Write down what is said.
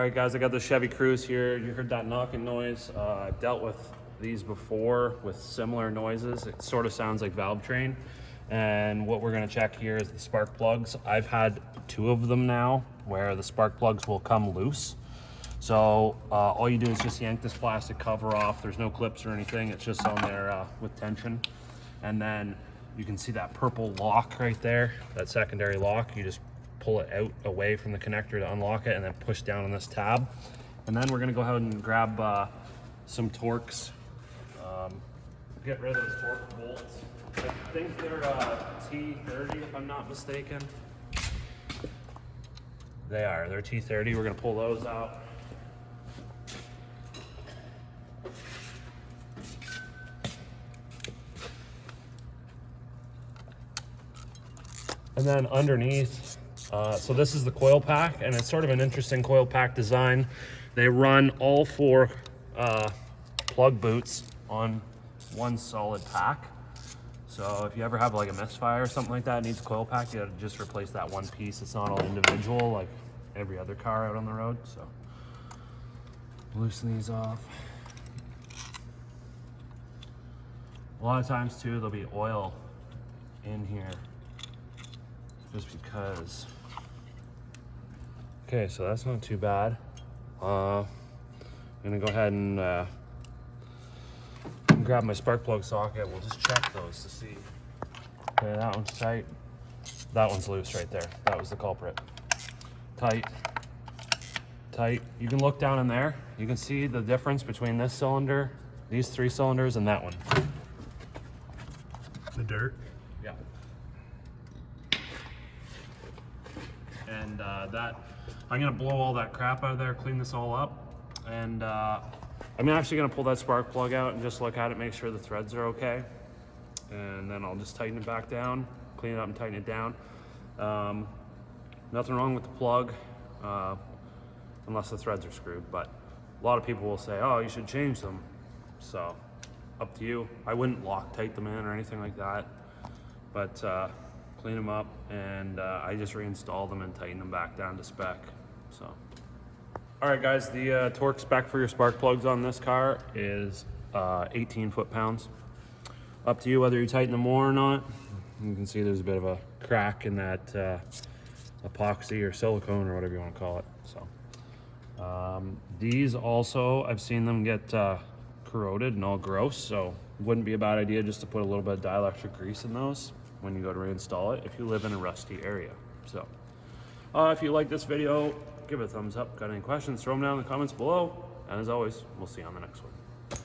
All right, guys, I got the Chevy Cruze here. You heard that knocking noise. I've dealt with these before with similar noises. It sort of sounds like valve train. And what we're gonna check here is the spark plugs. I've had 2 of them now where the spark plugs will come loose. So all you do is just yank this plastic cover off. There's no clips or anything. It's just on there with tension. And then you can see that purple lock right there, that secondary lock. You just pull it out away from the connector to unlock it and then push down on this tab. And then we're gonna go ahead and grab some Torx. Get rid of those Torx bolts. I think they're T30 if I'm not mistaken. They're T30. We're gonna pull those out. And then underneath, so this is the coil pack, and it's sort of an interesting coil pack design. They run all 4 plug boots on one solid pack. So if you ever have like a misfire or something like that, it needs a coil pack, you gotta just replace that one piece. It's not all individual like every other car out on the road. So loosen these off. A lot of times too, there'll be oil in here just because. Okay, so that's not too bad. I'm gonna go ahead and grab my spark plug socket. We'll just check those to see. Okay, that one's tight. That one's loose right there. That was the culprit. Tight, tight. You can look down in there. You can see the difference between this cylinder, these 3 cylinders, and that one. The dirt? Yeah. And that, I'm gonna blow all that crap out of there, clean this all up, and I'm actually gonna pull that spark plug out and just look at it, make sure the threads are okay, and then I'll just tighten it back down, clean it up and tighten it down. Nothing wrong with the plug, unless the threads are screwed, but a lot of people will say, oh, you should change them. So, up to you. I wouldn't Loctite them in or anything like that, but clean them up, and I just reinstalled them and tightened them back down to spec. So, all right, guys, the torque spec for your spark plugs on this car is 18 foot-pounds. Up to you whether you tighten them more or not. You can see there's a bit of a crack in that epoxy or silicone or whatever you want to call it. So these also, I've seen them get corroded and all gross, so it wouldn't be a bad idea just to put a little bit of dielectric grease in those when you go to reinstall it if you live in a rusty area. So if you like this video, give it a thumbs up. Got any questions, throw them down in the comments below. And as always, we'll see you on the next one.